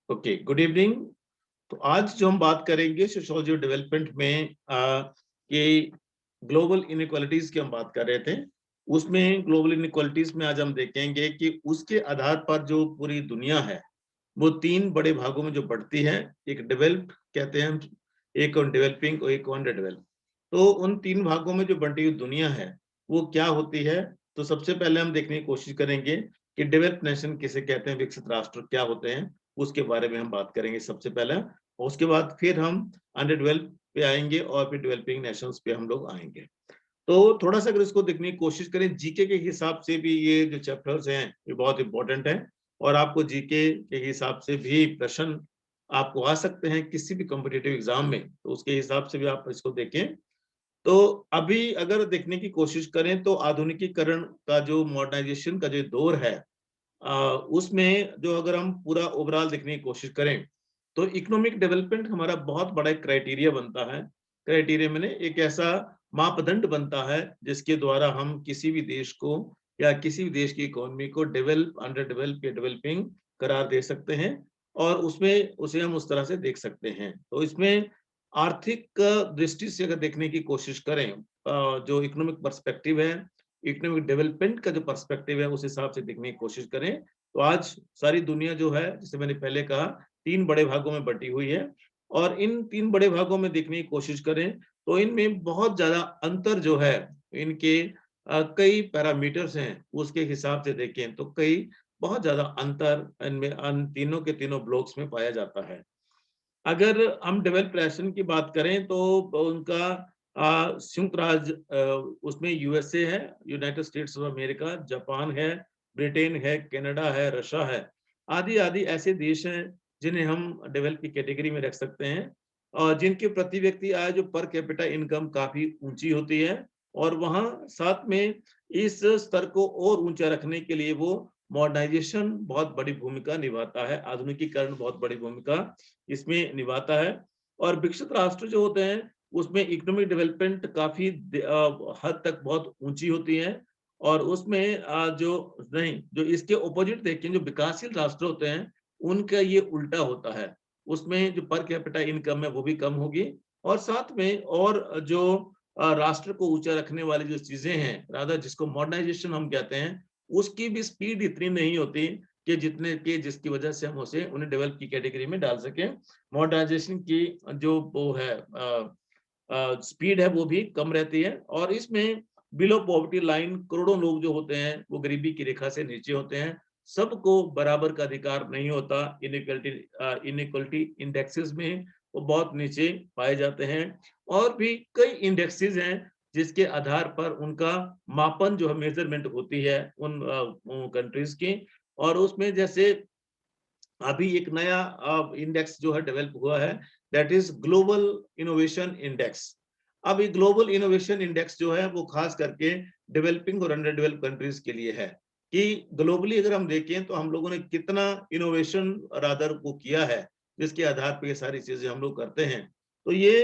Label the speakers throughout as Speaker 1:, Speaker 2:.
Speaker 1: Okay, good evening. तो आज जो हम बात करेंगे सोशियोलॉजी ऑफ डेवलपमेंट में कि ग्लोबल इनइक्वालिटीज की हम बात कर रहे थे। उसमें ग्लोबल इनइक्वालिटीज में आज हम देखेंगे कि उसके आधार पर जो पूरी दुनिया है वो तीन बड़े भागों में जो बढ़ती है। एक डेवलप्ड कहते हैं हम, एक ऑन डेवलपिंग और एक ऑन डेवलप। तो उन तीन भागों में जो बंटी हुई दुनिया है वो क्या होती है। तो सबसे पहले हम देखने की कोशिश करेंगे कि डेवलप्ड नेशन किसे कहते हैं, विकसित राष्ट्र क्या होते हैं, उसके बारे में हम बात करेंगे सबसे पहले। और उसके बाद फिर हम अंडर डेवलप पे आएंगे और फिर डेवलपिंग नेशंस पे हम लोग आएंगे। तो थोड़ा सा अगर इसको देखने की कोशिश करें जीके के हिसाब से भी ये जो चैप्टर्स हैं ये बहुत इंपॉर्टेंट है। और आपको जीके के हिसाब से भी प्रश्न आपको आ सकते हैं किसी भी कॉम्पिटिटिव एग्जाम में, तो उसके हिसाब से भी आप इसको देखें। तो अभी अगर देखने की कोशिश करें तो आधुनिकीकरण का जो मॉडर्नाइजेशन का जो दौर है, उसमें जो अगर हम पूरा ओवरऑल देखने की कोशिश करें तो इकोनॉमिक डेवलपमेंट हमारा बहुत बड़ा एक क्राइटेरिया बनता है। क्राइटेरिया मैंने एक ऐसा मापदंड बनता है जिसके द्वारा हम किसी भी देश को या किसी भी देश की इकोनॉमी को डेवलप, अंडर डेवलप या डेवलपिंग करार दे सकते हैं। और उसमें उसे हम उस तरह से देख सकते हैं। तो इसमें आर्थिक दृष्टि से अगर देखने की कोशिश करें, जो इकोनॉमिक पर्सपेक्टिव है, इकोनॉमिक डेवलपमेंट का जो पर्सपेक्टिव है उस हिसाब से देखने की कोशिश करें तो आज सारी दुनिया जो है, जैसे मैंने पहले कहा, तीन बड़े भागों में बटी हुई है। और इन तीन बड़े भागों में देखने की कोशिश करें तो इनमें बहुत ज्यादा अंतर जो है, इनके कई पैरामीटर्स हैं, उसके हिसाब से देखें तो कई बहुत ज्यादा अंतर इनमें तीनों के तीनों ब्लॉक्स में पाया जाता है। अगर हम डेवलप नेशन की बात करें तो उनका संयुक्त राज्य, उसमें यूएसए है, United states of America, Japan है, ब्रिटेन है, कनाडा है, रशिया है, आदि आदि ऐसे देश हैं जिन्हें हम डेवलप की कैटेगरी में रख सकते हैं। और जिनके प्रति व्यक्ति आय जो पर कैपिटा इनकम काफी ऊंची होती है। और वहाँ साथ में इस स्तर को और ऊंचा रखने के लिए वो मॉडर्नाइजेशन बहुत बड़ी भूमिका निभाता है, आधुनिकीकरण बहुत बड़ी भूमिका इसमें निभाता है। और विकसित राष्ट्र जो होते हैं उसमें इकोनॉमिक डेवलपमेंट काफी हद तक बहुत ऊंची होती है। और उसमें जो इसके ऑपोजिट देखें, जो विकासशील राष्ट्र होते हैं उनका ये उल्टा होता है। उसमें जो पर कैपिटा इनकम है वो भी कम होगी। और साथ में और जो राष्ट्र को ऊंचा रखने वाली जो चीजें हैं, राधा जिसको मॉडर्नाइजेशन हम कहते हैं, उसकी भी स्पीड इतनी नहीं होती कि जितने के जिसकी वजह से हम उसे उन्हें डेवलप की कैटेगरी में डाल सकें। मॉडर्नाइजेशन की जो वो है स्पीड है वो भी कम रहती है। और इसमें बिलो पॉवर्टी लाइन करोड़ों लोग जो होते हैं वो गरीबी की रेखा से नीचे होते हैं। सबको बराबर का अधिकार नहीं होता। इनइक्वलिटी इंडेक्सेस में वो बहुत नीचे पाए जाते हैं। और भी कई इंडेक्सेस हैं जिसके आधार पर उनका मापन जो है, मेजरमेंट होती है उन कंट्रीज की। और उसमें जैसे अभी एक नया इंडेक्स जो है डेवलप हुआ है, that is global innovation index. अब ये ग्लोबल इनोवेशन इंडेक्स जो है वो खास करके डेवलपिंग और अंडर डेवलप कंट्रीज के लिए है कि ग्लोबली अगर हम देखें तो हम लोगों ने कितना इनोवेशन रादर को किया है, जिसके आधार पर ये सारी चीजें हम लोग करते हैं। तो ये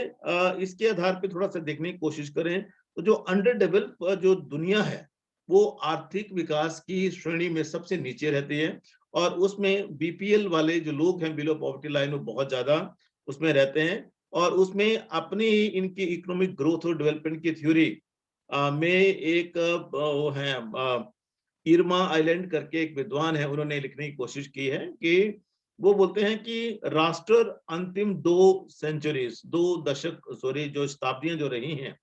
Speaker 1: इसके आधार पर थोड़ा सा देखने की कोशिश करें तो जो अंडर डेवलप जो दुनिया है वो आर्थिक विकास की श्रेणी में सबसे नीचे रहती है। और उसमें बीपीएल वाले जो लोग हैं, बिलो पॉवर्टी लाइन, वो बहुत ज्यादा उसमें रहते हैं। और उसमें अपनी इनकी इकोनॉमिक ग्रोथ और डेवलपमेंट की थ्योरी में एक वो है, इरमा आइलैंड करके एक विद्वान है, उन्होंने लिखने की कोशिश की है कि वो बोलते हैं कि राष्ट्र अंतिम 2 दशक सॉरी जो शताब्दियां जो रही हैं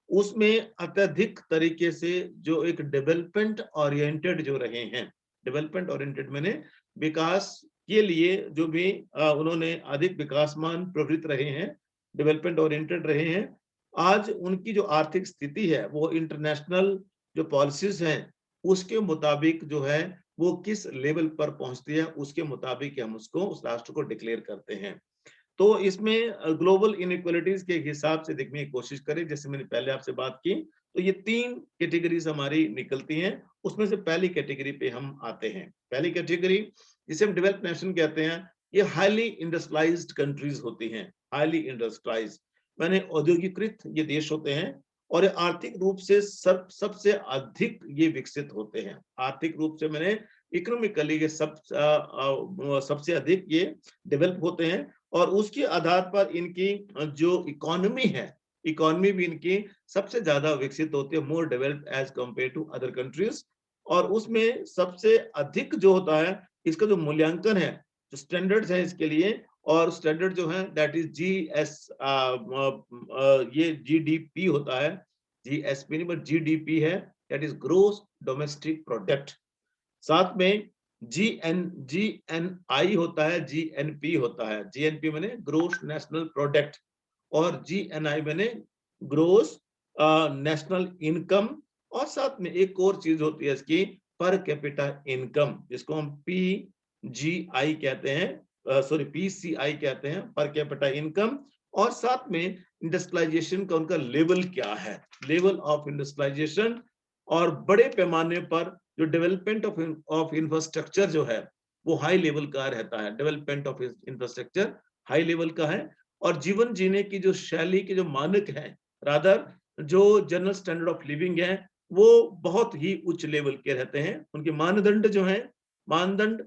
Speaker 1: उसमें अत्यधिक तरीके से जो एक डेवलपमेंट ओरिएंटेड जो रहे हैं, डेवलपमेंट ओरिएंटेड मैंने विकास के लिए जो भी उन्होंने अधिक विकासमान प्रवृत्त रहे हैं, डेवलपमेंट ओरिएंटेड रहे हैं। आज उनकी जो आर्थिक स्थिति है वो इंटरनेशनल जो पॉलिसीज हैं उसके मुताबिक जो है वो किस लेवल पर पहुंचती है उसके मुताबिक हम उसको उस राष्ट्र को डिक्लेयर करते हैं। तो इसमें ग्लोबल इनइक्वालिटीज के हिसाब से देखने की कोशिश करें, जैसे मैंने पहले आपसे बात की, तो ये तीन कैटेगरीज हमारी निकलती हैं। उसमें से पहली कैटेगरी पे हम आते हैं। पहली कैटेगरी जिसे हम डेवलप्ड नेशन कहते हैं, ये हाईली इंडस्ट्रियलाइज्ड कंट्रीज होती हैं। हाईली इंडस्ट्रियलाइज्ड माने औद्योगिकृत ये देश होते हैं। और ये आर्थिक रूप से सबसे अधिक ये विकसित होते हैं। आर्थिक रूप से मैंने इकोनॉमिकली ये सबसे अधिक ये डेवलप होते हैं, और उसके आधार पर इनकी जो इकोनॉमी है, इकोनॉमी भी इनकी सबसे ज्यादा विकसित होती है, more developed as compare to other countries. और उसमें सबसे अधिक जो होता है, इसका जो मूल्यांकन है, जो स्टैंडर्ड्स है इसके लिए, और स्टैंडर्ड जो है दैट इज ये जीडीपी होता है, जीएसपी नहीं बट जीडीपी है, that is gross domestic product. साथ में जीएनआई होता है, जीएनपी होता है, जीएनपी माने ग्रोस नेशनल प्रोडक्ट, और जीएनआई माने ग्रोस नेशनल इनकम। और साथ में एक और चीज होती है इसकी, पर कैपिटा इनकम, जिसको हम पीजीआई कहते हैं, सॉरी पीसीआई कहते हैं, पर कैपिटा इनकम। और साथ में इंडस्ट्रियलाइजेशन का उनका लेवल क्या है, लेवल ऑफ इंडस्ट्रियलाइजेशन। और बड़े पैमाने पर जो डेवलपमेंट ऑफ इंफ्रास्ट्रक्चर जो है वो हाई लेवल का रहता है, development of infrastructure high level का है। और जीवन जीने की जो शैली के जो मानक है, रादर जो जनरल स्टैंडर्ड ऑफ लिविंग है, वो बहुत ही उच्च लेवल के रहते हैं। उनके मानदंड जो है, मानदंड,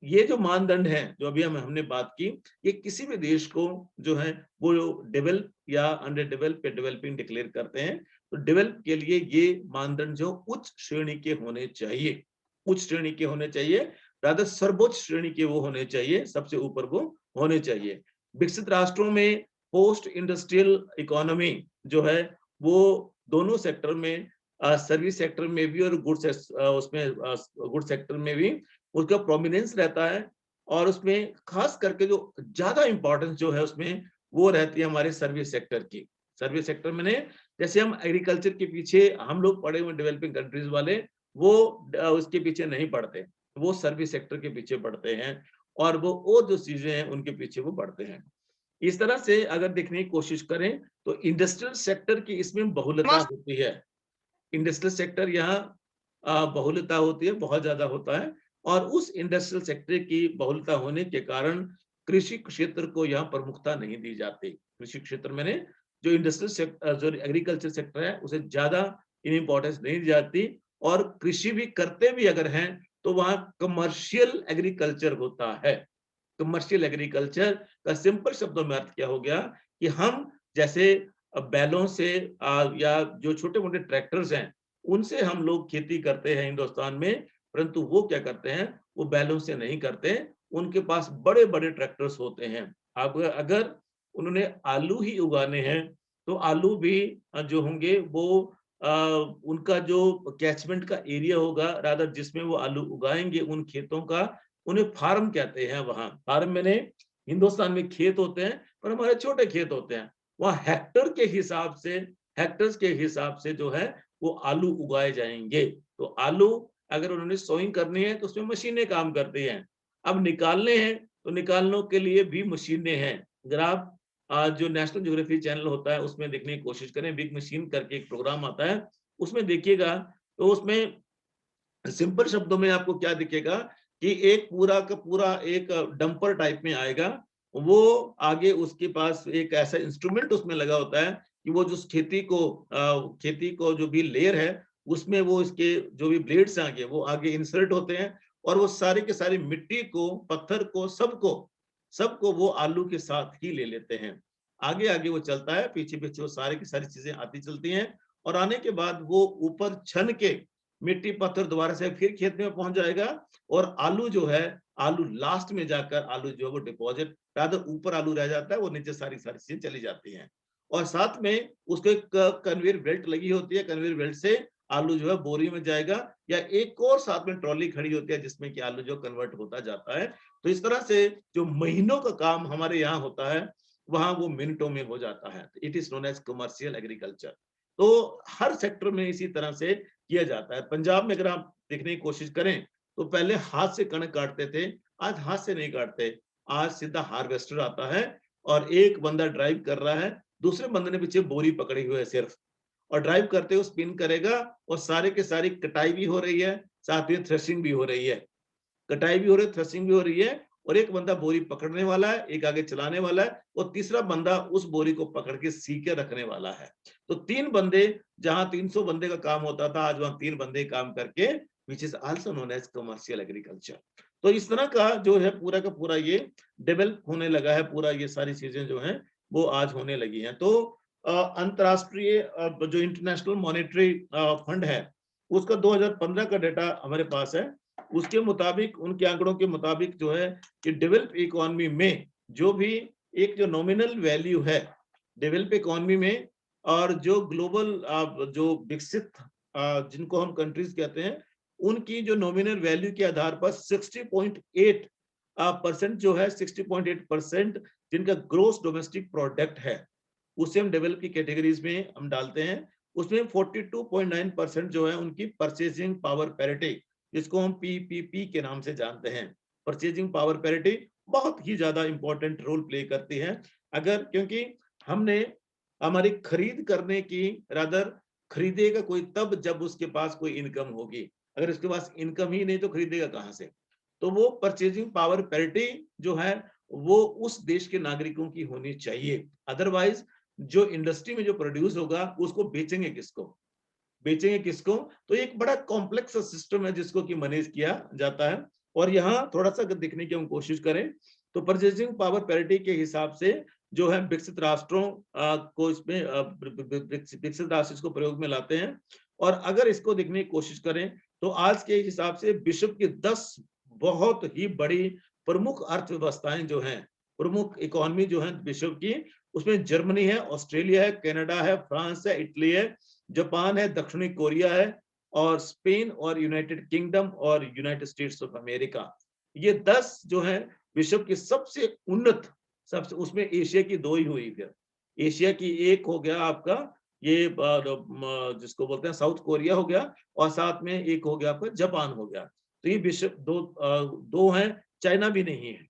Speaker 1: ये जो मानदंड है जो अभी हमने बात की, ये किसी भी देश को जो है वो डेवलप या अंडर डेवलप या डेवलपिंग डिक्लेयर करते हैं। तो डेवलप के लिए ये मानदंड जो उच्च श्रेणी के होने चाहिए, उच्च श्रेणी के होने चाहिए, रादर सर्वोच्च श्रेणी के वो होने चाहिए, सबसे ऊपर वो होने चाहिए। विकसित राष्ट्रों में पोस्ट इंडस्ट्रियल इकोनॉमी जो है वो दोनों सेक्टर में, सर्विस सेक्टर में भी और उसमें गुड सेक्टर में भी उसका प्रोमिनेंस रहता है। और उसमें खास करके जो ज्यादा इंपॉर्टेंस जो है उसमें वो रहती है हमारे सर्विस सेक्टर की। सर्विस सेक्टर में जैसे हम एग्रीकल्चर के पीछे हम लोग पड़े हुए डेवलपिंग कंट्रीज वाले, वो उसके पीछे नहीं पड़ते, वो सर्विस सेक्टर के पीछे पड़ते हैं, और वो जो चीजें हैं उनके पीछे वो पड़ते हैं। इस तरह से अगर देखने की कोशिश करें तो इंडस्ट्रियल सेक्टर की इसमें बहुलता होती है। इंडस्ट्रियल सेक्टर यहाँ बहुलता होती है, बहुत ज्यादा होता है। और उस इंडस्ट्रियल सेक्टर की बहुलता होने के कारण कृषि क्षेत्र को यहाँ प्रमुखता नहीं दी जाती। कृषि क्षेत्र में जो इंडस्ट्रियल सेक्टर, जो एग्रीकल्चर सेक्टर है, उसे ज्यादा इंपॉर्टेंस नहीं दी जाती। और कृषि भी करते भी अगर हैं तो वहाँ कमर्शियल एग्रीकल्चर होता है। कमर्शियल एग्रीकल्चर का सिंपल शब्दों में अर्थ क्या हो गया कि हम जैसे बैलों से या जो छोटे मोटे ट्रैक्टर्स हैं उनसे हम लोग खेती करते हैं हिंदुस्तान में, परंतु वो क्या करते हैं, वो बैलों से नहीं करते, उनके पास बड़े बड़े ट्रैक्टर्स होते हैं। अब अगर उन्होंने आलू ही उगाने हैं तो आलू भी जो होंगे वो उनका जो कैचमेंट का एरिया होगा, रादर जिसमें वो आलू उगाएंगे, उन खेतों का उन्हें फार्म कहते हैं। वहां फार्म में हिंदुस्तान में खेत होते हैं पर हमारे छोटे खेत होते हैं, वहां हेक्टर के हिसाब से, हेक्टर्स के हिसाब से जो है वो आलू उगाए जाएंगे। तो आलू अगर उन्होंने सोइंग करनी है तो उसमें मशीनें काम करती हैं। अब निकालने हैं तो निकालने के लिए भी मशीनें हैं। अगर आप जो नेशनल ज्योग्राफी चैनल होता है उसमें देखने की कोशिश करें, बिग मशीन करके एक प्रोग्राम आता है, उसमें देखिएगा तो उसमें सिंपल शब्दों में आपको क्या दिखेगा कि एक पूरा का पूरा एक डंपर टाइप में आएगा। वो आगे उसके पास एक ऐसा इंस्ट्रूमेंट उसमें लगा होता है कि वो जो खेती को जो भी लेयर है उसमें वो इसके जो भी ब्लेड्स आगे वो आगे इंसर्ट होते हैं, और वो सारी के सारी मिट्टी को, पत्थर को, सबको सबको वो आलू के साथ ही ले लेते हैं। आगे आगे वो चलता है, पीछे पीछे वो सारी की सारी चीजें आती चलती हैं, और आने के बाद वो ऊपर छन के मिट्टी पत्थर दोबारा से फिर खेत में पहुंच जाएगा। और आलू जो है, आलू लास्ट में जाकर आलू जो है वो डिपॉजिट, रादर ऊपर आलू रह जाता है, वो नीचे सारी सारी चीजें चली जाती हैं। और साथ में उसको एक कन्वेयर बेल्ट लगी होती है, कन्वेयर बेल्ट से आलू जो है बोरी में जाएगा, या एक और साथ में ट्रॉली खड़ी होती है जिसमें कि आलू जो कन्वर्ट होता जाता है। तो इस तरह से जो महीनों का काम हमारे यहाँ होता है वहां वो मिनटों में हो जाता है। It is known as commercial agriculture. तो हर सेक्टर में इसी तरह से किया जाता है। पंजाब में अगर आप देखने की कोशिश करें तो पहले हाथ से कणक काटते थे, आज हाथ से नहीं काटते, आज सीधा हार्वेस्टर आता है, और एक बंदा ड्राइव कर रहा है, दूसरे बंदे ने पीछे बोरी पकड़ी हुई है सिर्फ, और ड्राइव करते हुए स्पिन करेगा, और सारे के सारी कटाई भी हो रही है, साथ में थ्रेशिंग भी हो रही है, कटाई भी हो रही है, थ्रेशिंग भी हो रही है। और एक बंदा बोरी पकड़ने वाला है, एक आगे चलाने वाला है, और तीसरा बंदा उस बोरी को पकड़ के सी के रखने वाला है। तो तीन बंदे, जहां 300 बंदे का काम होता था, आज वहां तीन बंदे काम करके which is also known as commercial agriculture. तो इस तरह का जो है पूरा का पूरा ये डेवलप होने लगा है, पूरा ये सारी चीजें जो हैं वो आज होने लगी हैं। तो अंतरराष्ट्रीय जो इंटरनेशनल मॉनेटरी फंड है उसका 2015 का डाटा हमारे पास है। उसके मुताबिक, उनके आंकड़ों के मुताबिक जो है कि डेवलप इकोनॉमी में जो भी एक जो नॉमिनल वैल्यू है डेवलप इकोनॉमी में, और जो ग्लोबल जो विकसित जिनको हम कंट्रीज कहते हैं, उनकी जो नॉमिनल वैल्यू के आधार पर 60.8% जो है 60.8% जिनका ग्रोस डोमेस्टिक प्रोडक्ट है उसे हम डेवलप की कैटेगरीज में हम डालते हैं। उसमें 42.9% जो है उनकी परचेजिंग पावर पैरिटी, जिसको हम पीपीपी के नाम से जानते हैं। परचेजिंग पावर पैरिटी बहुत ही ज्यादा इंपॉर्टेंट रोल प्ले करती है, अगर क्योंकि हमने हमारी खरीद करने की रादर खरीदेगा कोई तब जब उसके पास कोई इनकम होगी, अगर उसके पास इनकम ही नहीं तो खरीदेगा कहां से। तो वो परचेजिंग पावर पैरिटी जो है वो उस देश के नागरिकों की होनी चाहिए, अदरवाइज जो इंडस्ट्री में जो प्रोड्यूस होगा उसको बेचेंगे किसको, बेचेंगे किसको। तो एक बड़ा कॉम्प्लेक्स सिस्टम है जिसको कि मैनेज किया जाता है। और यहाँ थोड़ा सा देखने की हम कोशिश करें तो परचेजिंग पावर पैरिटी के हिसाब से जो है विकसित राष्ट्रों को इसमें विकसित राष्ट्र इसको प्रयोग में लाते हैं। और अगर इसको देखने की कोशिश करें तो आज के हिसाब से विश्व की 10 बहुत ही बड़ी प्रमुख अर्थव्यवस्थाएं जो हैं, प्रमुख इकोनॉमी जो है विश्व की, उसमें जर्मनी है, ऑस्ट्रेलिया है, कनाडा है, फ्रांस है, इटली है, जापान है, दक्षिणी कोरिया है, और स्पेन और यूनाइटेड किंगडम और यूनाइटेड स्टेट्स ऑफ अमेरिका। ये 10 जो है विश्व की सबसे उन्नत, सबसे, उसमें एशिया की 2 ही हुई। फिर एशिया की एक हो गया आपका ये जिसको बोलते हैं साउथ कोरिया हो गया, और साथ में एक हो गया आपका जापान हो गया। तो ये विश्व दो हैं, चाइना भी नहीं है,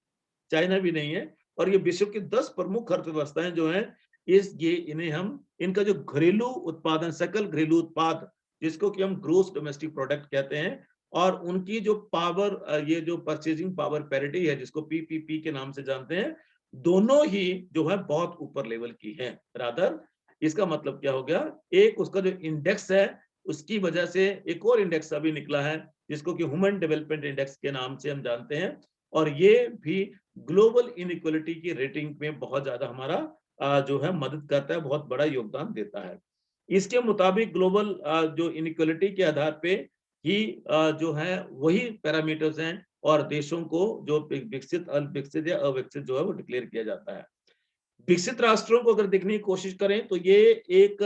Speaker 1: चाइना भी नहीं है। और ये विश्व की 10 प्रमुख अर्थव्यवस्थाएं जो हैं, ये इन्हें हम, इनका जो घरेलू उत्पादन, सकल घरेलू उत्पाद जिसको कि हम ग्रोस डोमेस्टिक प्रोडक्ट कहते हैं, और उनकी जो पावर, ये जो परचेजिंग पावर पैरिटी है जिसको पीपीपी के नाम से जानते हैं, दोनों ही जो है बहुत ऊपर लेवल की है। रादर इसका मतलब क्या हो गया, एक उसका जो इंडेक्स है उसकी वजह से एक और इंडेक्स अभी निकला है जिसको कि ह्यूमन डेवलपमेंट इंडेक्स के नाम से हम जानते हैं, और ये भी ग्लोबल इनइक्वालिटी की रेटिंग में बहुत ज्यादा हमारा जो है मदद करता है, बहुत बड़ा योगदान देता है। इसके मुताबिक ग्लोबल जो इनइक्वालिटी के आधार पे ही जो है वही पैरामीटर्स हैं, और देशों को जो विकसित, अविकसित या अविकसित जो है वो डिक्लेयर किया जाता है। विकसित राष्ट्रों को अगर देखने की कोशिश करें तो ये एक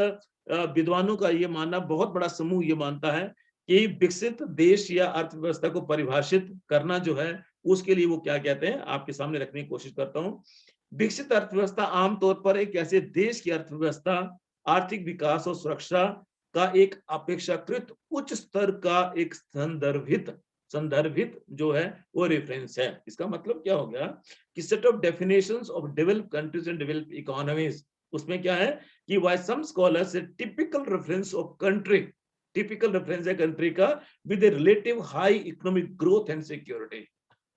Speaker 1: विद्वानों का ये मानना, बहुत बड़ा समूह ये मानता है कि विकसित देश या अर्थव्यवस्था को परिभाषित करना जो है उसके लिए वो क्या कहते हैं, आपके सामने रखने की कोशिश करता हूं। विकसित अर्थव्यवस्था आमतौर पर एक ऐसे देश की अर्थव्यवस्था, आर्थिक विकास और सुरक्षा का एक अपेक्षाकृत उच्च स्तर का एक संदर्भित संदर्भित जो है वो रेफरेंस है। इसका मतलब क्या हो गया कि set of definitions of developed countries and developed economies, उसमें क्या है कि व्हाई सम स्कॉलर्स से typical reference of country, typical reference है कंट्री का with a relative high economic growth and security.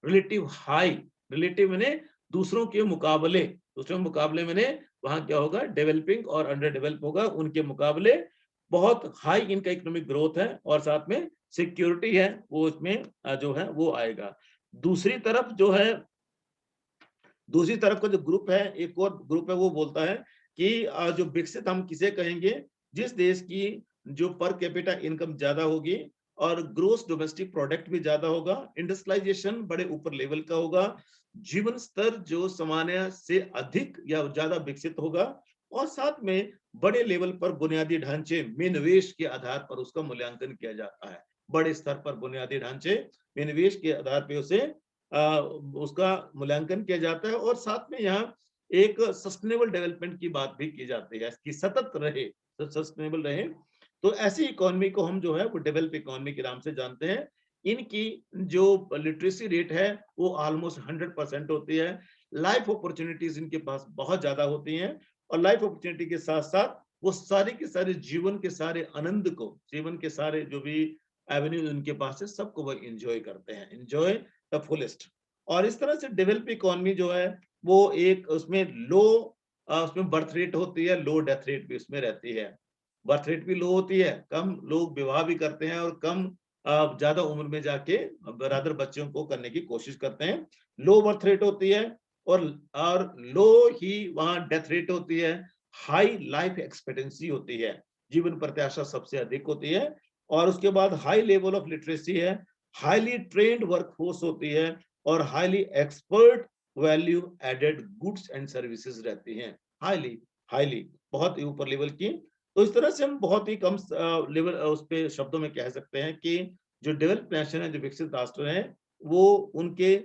Speaker 1: Relative high, relative मैंने दूसरों के मुकाबले, दूसरों के मुकाबले मैंने वहां क्या होगा, डेवलपिंग और अंडर डेवलप होगा, उनके मुकाबले बहुत हाई इनका इकोनॉमिक ग्रोथ है, और साथ में सिक्योरिटी है वो इसमें जो है वो आएगा। दूसरी तरफ जो है, दूसरी तरफ का जो ग्रुप है, एक और ग्रुप है, वो बोलता है कि जो विकसित हम किसे कहेंगे, जिस देश की जो पर कैपिटा इनकम ज्यादा होगी और ग्रोस डोमेस्टिक प्रोडक्ट भी ज्यादा होगा, इंडस्ट्रियलाइजेशन बड़े ऊपर लेवल का होगा, जीवन स्तर जो सामान्य से अधिक या ज्यादा विकसित होगा, और साथ में बड़े लेवल पर बुनियादी ढांचे में निवेश के आधार पर उसका मूल्यांकन किया जाता है। बड़े स्तर पर बुनियादी ढांचे में निवेश के आधार पर उसे उसका मूल्यांकन किया जाता है, और साथ में यहाँ एक सस्टेनेबल डेवलपमेंट की बात भी की जाती है कि सतत रहे, सस्टेनेबल रहे। तो ऐसी इकोनॉमी को हम जो है वो डेवलप इकोनॉमी के नाम से जानते हैं। इनकी जो लिटरेसी रेट है वो ऑलमोस्ट 100% होती है। लाइफ अपॉर्चुनिटीज इनके पास बहुत ज्यादा होती हैं, और लाइफ अपॉर्चुनिटी के साथ साथ वो सारे के सारे जीवन के सारे आनंद को, जीवन के सारे जो भी एवेन्यूज उनके पास है, सबको वो एंजॉय करते हैं, एंजॉय द फुलेस्ट। और इस तरह से डेवलप इकोनॉमी जो है वो एक, उसमें लो उसमें बर्थ रेट होती है, लो डेथ रेट भी उसमें रहती है। बर्थ रेट भी लो होती है, कम लोग विवाह भी करते हैं, और कम ज्यादा उम्र में जाके बराबर बच्चों को करने की कोशिश करते हैं। लो बर्थ रेट होती है और लो ही वहां डेथ रेट होती है। हाई लाइफ एक्सपेक्टेंसी होती है, जीवन प्रत्याशा सबसे अधिक होती है। और उसके बाद हाई लेवल ऑफ लिटरेसी है, हाईली ट्रेन्ड वर्कफोर्स होती है और highly expert value added goods and services रहती हैं। हाईली हाईली बहुत ही ऊपर लेवल की। तो इस तरह से हम बहुत ही कम लेवल उस पे शब्दों में कह सकते हैं कि जो डेवलप्ड नेशन है, जो विकसित राष्ट्र है, वो उनके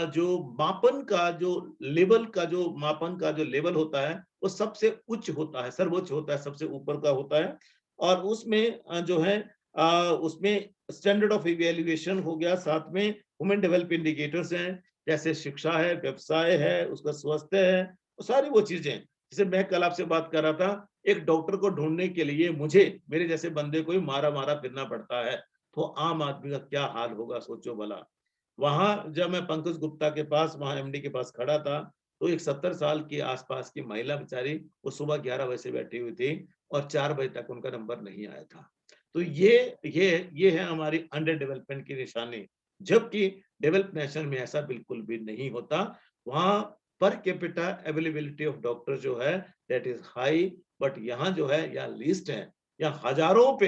Speaker 1: जो मापन का जो लेवल का जो मापन का जो लेवल होता है वो सबसे उच्च होता है, सर्वोच्च होता है, सबसे ऊपर का होता है। और उसमें जो है उसमें स्टैंडर्ड ऑफ इवैल्यूएशन हो गया, साथ में ह्यूमन डेवलप इंडिकेटर्स हैं, जैसे शिक्षा है, व्यवसाय है, उसका स्वास्थ्य है, वो सारी वो चीजें। जैसे मैं कल आपसे बात कर रहा था, एक डॉक्टर को ढूंढने के लिए मुझे मेरे जैसे बंदे को ही मारा मारा फिरना पड़ता है, तो आम आदमी का क्या हाल होगा सोचो भला। वहां जब मैं पंकज गुप्ता के पास, वहां एमडी के पास खड़ा था, तो एक 70 साल की आसपास की महिला बेचारी, वो सुबह 11 बजे से बैठी हुई थी और 4 बजे तक उनका नंबर नहीं आया था। तो ये है हमारी अंडर डेवलपमेंट की निशानी, जबकि डेवलप नेशन में ऐसा बिल्कुल भी नहीं होता। वहां per capita availability of doctor जो है दैट इज हाई, बट यहाँ जो है यहाँ लीस्ट है। यहाँ हजारों पे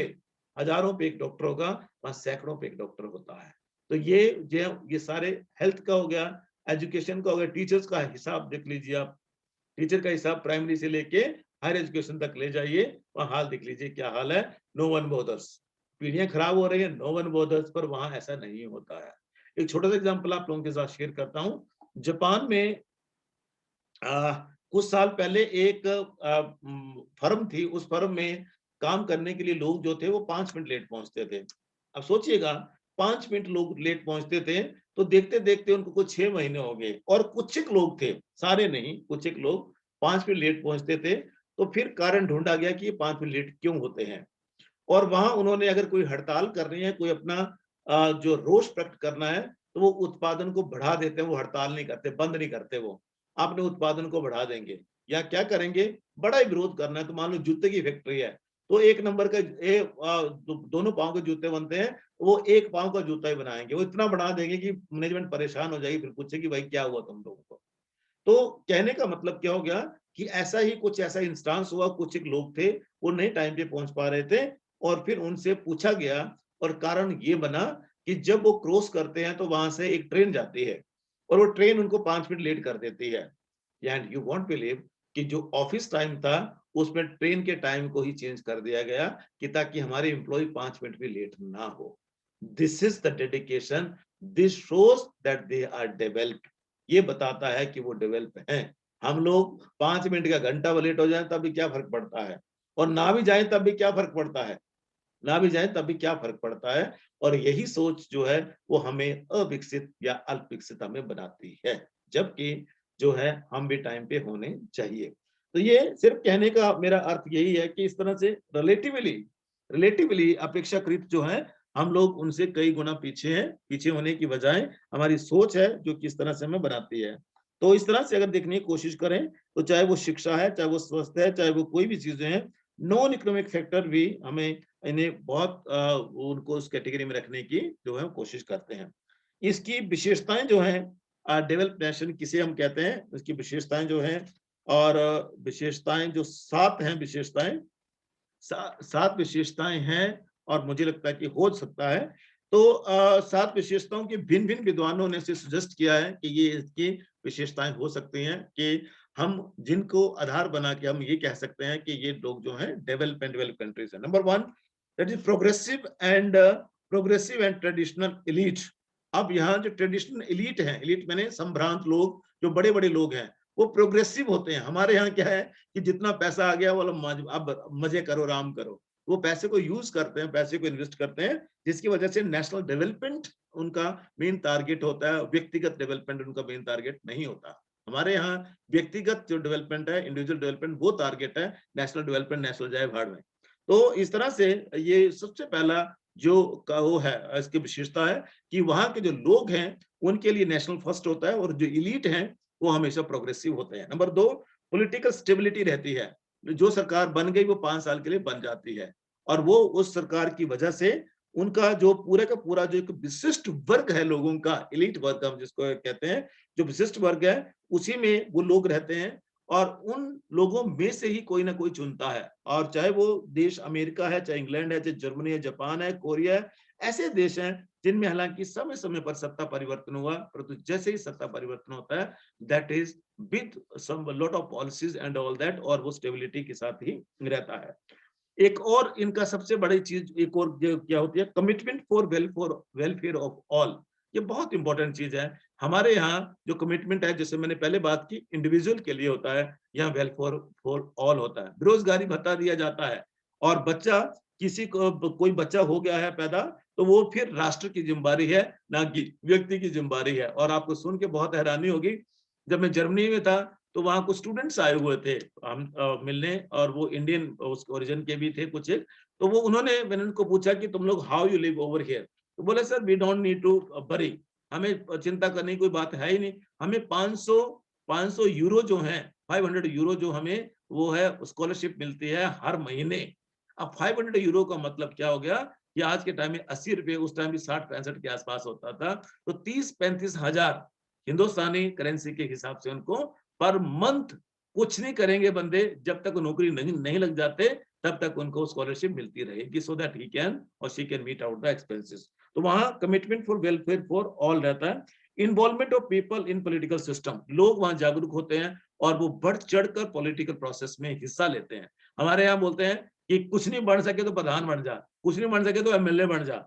Speaker 1: एक डॉक्टर होगा, वहां सैकड़ों पे एक डॉक्टर होता है। तो ये सारे हेल्थ का हो गया, एजुकेशन का हो गया, टीचर्स का हिसाब देख लीजिए आप। टीचर का हिसाब प्राइमरी से लेके हायर एजुकेशन तक ले जाइए, वहां हाल देख लीजिए क्या हाल है। नो वन बोदर्स, पीढ़ियां खराब हो रही है, नो वन बोदर्स, पर वहां ऐसा नहीं होता है। एक छोटा सा एग्जांपल आप लोगों के साथ शेयर करता हूँ। जापान में कुछ साल पहले एक फर्म थी, उस फर्म में काम करने के लिए लोग जो थे वो 5 मिनट लेट पहुंचते थे। अब सोचिएगा, 5 मिनट लोग लेट पहुंचते थे, तो देखते देखते उनको कुछ 6 महीने हो गए। और कुछ एक लोग थे, सारे नहीं, कुछ एक लोग 5 मिनट लेट पहुंचते थे। तो फिर कारण ढूंढा गया कि ये 5 मिनट लेट क्यों होते हैं। और वहां उन्होंने अगर कोई हड़ताल करनी है, कोई अपना जो रोष प्रकट करना है, तो वो उत्पादन को बढ़ा देते हैं, वो हड़ताल नहीं करते, बंद नहीं करते, वो अपने उत्पादन को बढ़ा देंगे। या क्या करेंगे, बड़ा ही विरोध करना है, तो मान लो जूते की फैक्ट्री है, तो एक नंबर का दोनों पांव के जूते बनते हैं, वो एक पांव का जूता ही बनाएंगे। वो इतना बढ़ा देंगे कि मैनेजमेंट परेशान हो जाएगी, फिर पूछेगी भाई क्या हुआ तुम लोगों को। तो कहने का मतलब क्या हो गया कि ऐसा ही कुछ ऐसा इंस्टांस हुआ, कुछ एक लोग थे वो नहीं टाइम पे पहुंच पा रहे थे, और फिर उनसे पूछा गया, और कारण ये बना कि जब वो क्रॉस करते हैं तो वहां से एक ट्रेन जाती है, और वो ट्रेन उनको 5 मिनट लेट कर देती है। एंड यू वॉन्ट बिलीव कि जो ऑफिस टाइम था उसमें ट्रेन के टाइम को ही चेंज कर दिया गया, कि ताकि हमारे एम्प्लॉय 5 मिनट भी लेट ना हो। This is the dedication, this shows that they are developed. ये बताता है कि वो डेवलप हैं। हम लोग 5 मिनट का घंटा लेट हो जाए तब भी क्या फर्क पड़ता है, और ना भी जाए तब भी क्या फर्क पड़ता है, ना भी जाए तब भी क्या फर्क पड़ता है। और यही सोच जो है वो हमें अविकसित या अल्प विकसित हमें बनाती है, जबकि जो है हम भी टाइम पे होने चाहिए। तो ये सिर्फ कहने का मेरा अर्थ यही है कि इस तरह से रिलेटिवली रिलेटिवली अपेक्षाकृत जो है हम लोग उनसे कई गुना पीछे हैं। पीछे होने की बजाय हमारी सोच है जो किस तरह से हमें बनाती है। तो इस तरह से अगर देखने की कोशिश करें, तो चाहे वो शिक्षा है, चाहे वो स्वास्थ्य है, चाहे वो कोई भी चीजें हैं, नॉन इकोनॉमिक फैक्टर भी हमें इन्हें बहुत उनको उस कैटेगरी में रखने की जो है कोशिश करते हैं। इसकी विशेषताएं जो हैं, डेवलप नेशन किसे हम कहते हैं, इसकी विशेषताएं जो हैं, और विशेषताएं जो 7 हैं, विशेषताएं 7 विशेषताएं हैं, और मुझे लगता है कि हो सकता है। तो 7 विशेषताओं की भिन्न भिन्न विद्वानों ने से सजेस्ट किया है कि ये इसकी विशेषताएं हो सकती हैं, कि हम जिनको आधार बना के हम ये कह सकते हैं कि ये लोग जो हैं डेवलप एंड डेवलप कंट्रीज है। Number 1, that is progressive and traditional elite. अब यहाँ जो ट्रेडिशनल एलीट है, एलीट मैंने संभ्रांत लोग, जो बड़े बड़े लोग हैं, वो प्रोग्रेसिव होते हैं। हमारे यहाँ क्या है कि जितना पैसा आ गया वो अब मजे करो, आराम करो। वो पैसे को यूज करते हैं, पैसे को इन्वेस्ट करते हैं, जिसकी वजह से नेशनल डेवलपमेंट उनका मेन टारगेट होता है, व्यक्तिगत डेवलपमेंट उनका मेन टारगेट नहीं होता। हमारे यहाँ व्यक्तिगत जो डेवलपमेंट है, इंडिविजुअल डेवलपमेंट, वो टारगेट है। नेशनल डेवलपमेंट नेशनल जाए भाड़ में। तो इस तरह से ये सबसे पहला जो का वो है, इसकी विशेषता है कि वहां के जो लोग हैं उनके लिए नेशनल फर्स्ट होता है, और जो इलीट हैं वो हमेशा प्रोग्रेसिव होते हैं। नंबर 2, पॉलिटिकल स्टेबिलिटी रहती है। जो सरकार बन गई वो 5 साल के लिए बन जाती है, और वो उस सरकार की वजह से उनका जो पूरा का पूरा जो एक विशिष्ट वर्ग है लोगों का, एलिट वर्ग हम जिसको कहते हैं, जो विशिष्ट वर्ग है, उसी में वो लोग रहते हैं और उन लोगों में से ही कोई ना कोई चुनता है। और चाहे वो देश अमेरिका है, चाहे इंग्लैंड है, चाहे जर्मनी है, जापान है, कोरिया है, ऐसे देश हैं जिनमें हालांकि समय समय पर सत्ता परिवर्तन हुआ, परंतु जैसे ही सत्ता परिवर्तन होता है, that is with some lot of policies and all that, और वो स्टेबिलिटी के साथ ही रहता है। एक और इनका सबसे बड़ी चीज एक और जो क्या होती है, commitment for welfare of all. ये बहुत इंपॉर्टेंट चीज है। हमारे यहाँ जो कमिटमेंट है, जैसे मैंने पहले बात की, इंडिविजुअल के लिए होता है, यहाँ वेलफेयर फॉर ऑल होता है। बेरोजगारी भत्ता दिया जाता है, और बच्चा किसी को कोई बच्चा हो गया है पैदा, तो वो फिर राष्ट्र की जिम्मेदारी है, ना कि व्यक्ति की जिम्मेदारी है। और आपको सुन के बहुत हैरानी होगी, जब मैं जर्मनी में था तो वहां कुछ स्टूडेंट्स आए हुए थे हम मिलने, और वो इंडियन उस ओरिजिन के भी थे कुछ एक। तो वो उन्होंने, मैंने उनको पूछा कि तुम लोग how you live over here, तो बोले sir we don't need to worry, हमें चिंता करने की कोई बात है ही नहीं। हमें 500 यूरो जो है, 500 यूरो जो हमें वो है स्कॉलरशिप मिलती है हर महीने। अब 500 यूरो का मतलब क्या हो गया कि आज के टाइम में 80 रुपए, उस टाइम भी 60-65 के आसपास होता था, तो 30-35 हजार हिंदुस्तानी करेंसी के हिसाब से उनको पर मंथ कुछ नहीं करेंगे बंदे, जब तक नौकरी नहीं लग जाते तब तक उनको स्कॉलरशिप मिलती रहेगी, सो दैट ही कैन और she can meet out the expenses. तो वहां commitment for welfare for all रहता है। Involvement of people in political system, लोग वहां जागरूक होते हैं और वो बढ़ चढ़कर पॉलिटिकल प्रोसेस में हिस्सा लेते हैं। हमारे यहाँ बोलते हैं कि कुछ नहीं बन सके तो प्रधान बन जा, कुछ नहीं बन सके तो एमएलए बन जा।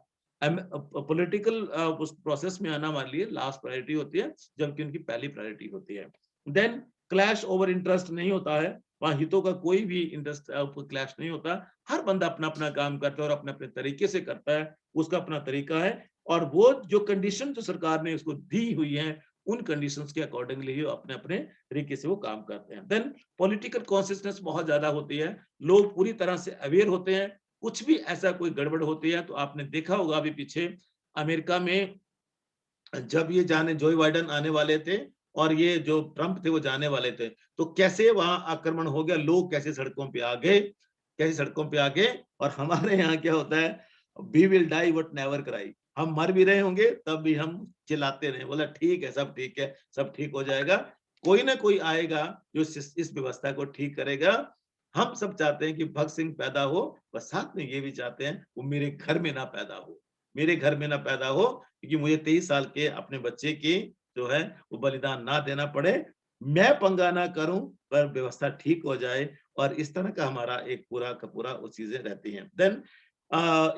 Speaker 1: पॉलिटिकल उस प्रोसेस में आना हमारे लिए लास्ट प्रायोरिटी होती है, जबकि उनकी पहली प्रायोरिटी होती है। देन क्लैश ओवर इंटरेस्ट नहीं होता है, वहां हितों का कोई भी इंटरेस्ट क्लैश नहीं होता। हर बंदा अपना अपना काम करता है और अपने अपने तरीके से करता है, उसका अपना तरीका है, और वो जो कंडीशन जो सरकार ने उसको दी हुई है, उन कंडीशंस के अकॉर्डिंगली ही अपने अपने तरीके से वो काम करते हैं। देन पॉलिटिकल कॉन्सियसनेस बहुत ज्यादा होती है, लोग पूरी तरह से अवेयर होते हैं। कुछ भी ऐसा कोई गड़बड़ होती है तो आपने देखा होगा अभी पीछे अमेरिका में जब ये जाने जो बाइडेन आने वाले थे और ये जो ट्रंप थे वो जाने वाले थे, तो कैसे वहां आक्रमण हो गया, लोग कैसे सड़कों पे आ गए, कैसे सड़कों पे आ गए। और हमारे यहाँ क्या होता है, we will die but never cry, हम मर भी रहे होंगे तब भी हम चिल्लाते रहे, बोला ठीक है, सब ठीक है, सब ठीक हो जाएगा, कोई ना कोई आएगा जो इस व्यवस्था को ठीक करेगा। हम सब चाहते हैं कि भगत सिंह पैदा हो, बस साथ में ये भी चाहते हैं वो मेरे घर में ना पैदा हो, मेरे घर में ना पैदा हो, क्योंकि मुझे 23 साल के अपने बच्चे की जो है वो बलिदान ना देना पड़े, मैं पंगा ना करूं, पर व्यवस्था ठीक हो जाए। और इस तरह का हमारा एक पूरा का पूरा वो चीजें रहती हैं। देन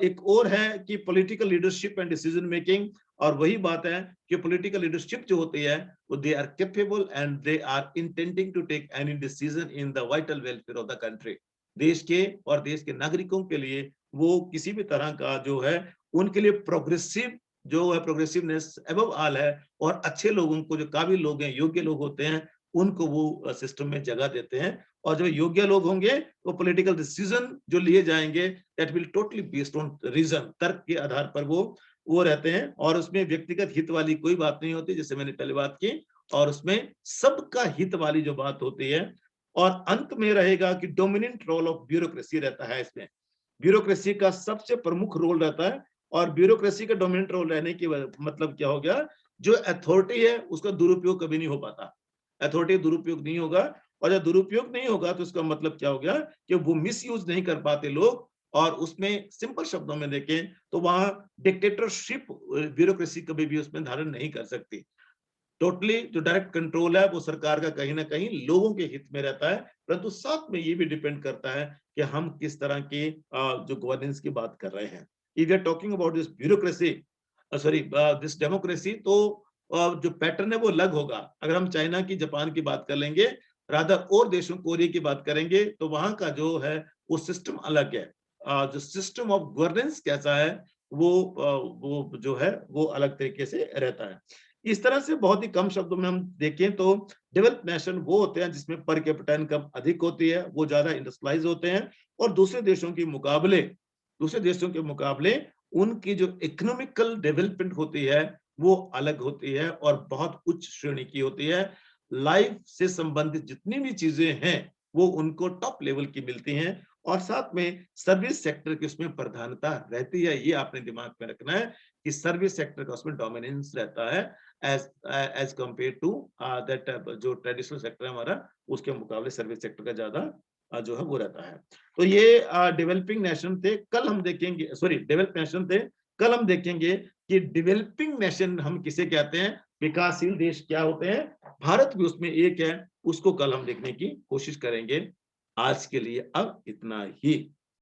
Speaker 1: एक और है कि political leadership and decision making, और वही बात है कि पॉलिटिकल लीडरशिप जो होती है वो they are capable and they are intending to take any decision in the vital welfare of the country. देश के और देश के नागरिकों के लिए वो किसी भी तरह का जो है उनके लिए प्रोग्रेसिव जो है, प्रोग्रेसिवनेस एबव ऑल है, और अच्छे लोगों को, जो काबिल लोग हैं, योग्य लोग होते हैं, उनको वो सिस्टम में जगह देते हैं। और जो योग्य लोग होंगे वो पॉलिटिकल डिसीजन जो लिए जाएंगे that will totally based on reason, तर्क के आधार पर वो रहते हैं, और उसमें व्यक्तिगत हित वाली कोई बात नहीं होती, जैसे मैंने पहले बात की, और उसमें सबका हित वाली जो बात होती है। और अंत में रहेगा कि डोमिनेंट रोल ऑफ ब्यूरोक्रेसी रहता है इसमें, ब्यूरोक्रेसी का सबसे प्रमुख रोल रहता है। और ब्यूरोक्रेसी का डोमिनेंट रोल रहने की मतलब क्या हो गया, जो अथॉरिटी है उसका दुरुपयोग कभी नहीं हो पाता, अथॉरिटी दुरुपयोग नहीं होगा। और जब दुरुपयोग नहीं होगा तो उसका मतलब क्या हो गया कि वो मिस यूज नहीं कर पाते लोग। और उसमें सिंपल शब्दों में देखें तो वहां डिक्टेटरशिप ब्यूरोक्रेसी कभी भी उसमें धारण नहीं कर सकती। टोटली जो डायरेक्ट कंट्रोल है वो सरकार का कहीं ना कहीं लोगों के हित में रहता है, परंतु साथ में ये भी डिपेंड करता है कि हम किस तरह की जो गवर्नेंस की बात कर रहे हैं। If we are talking about this bureaucracy, sorry this democracy, तो जो पैटर्न है वो अलग होगा। अगर हम चाइना की, जापान की बात कर लेंगे, रादर और देशों, कोरिया की बात करेंगे, तो वहां का जो है वो सिस्टम अलग है। जो सिस्टम ऑफ गवर्नेंस कैसा है वो जो है वो अलग तरीके से रहता है। इस तरह से बहुत ही कम शब्दों में हम देखें तो डेवलप्ड नेशन वो होते हैं जिसमें पर कैपिटा इनकम अधिक होती है, वो ज्यादा इंडस्ट्रियलाइज होते हैं, और दूसरे देशों के मुकाबले उनकी जो इकोनॉमिकल डेवलपमेंट होती है वो अलग होती है और बहुत उच्च श्रेणी की होती है। लाइफ से संबंधित जितनी भी चीजें हैं वो उनको टॉप लेवल की मिलती हैं, और साथ में सर्विस सेक्टर की उसमें प्रधानता रहती है। ये आपने दिमाग में रखना है कि सर्विस सेक्टर का उसमें डोमिनेंस रहता है as as compare to that जो ट्रेडिशनल सेक्टर है हमारा, उसके मुकाबले सर्विस सेक्टर का ज्यादा जो है वो रहता है। तो ये डेवलपिंग नेशन थे। कल हम देखेंगे, सॉरी डेवलप नेशन थे, कल हम देखेंगे कि डेवलपिंग नेशन हम किसे कहते हैं, विकासशील देश क्या होते हैं। भारत भी उसमें एक है, उसको कल हम देखने की कोशिश करेंगे। आज के लिए अब इतना ही।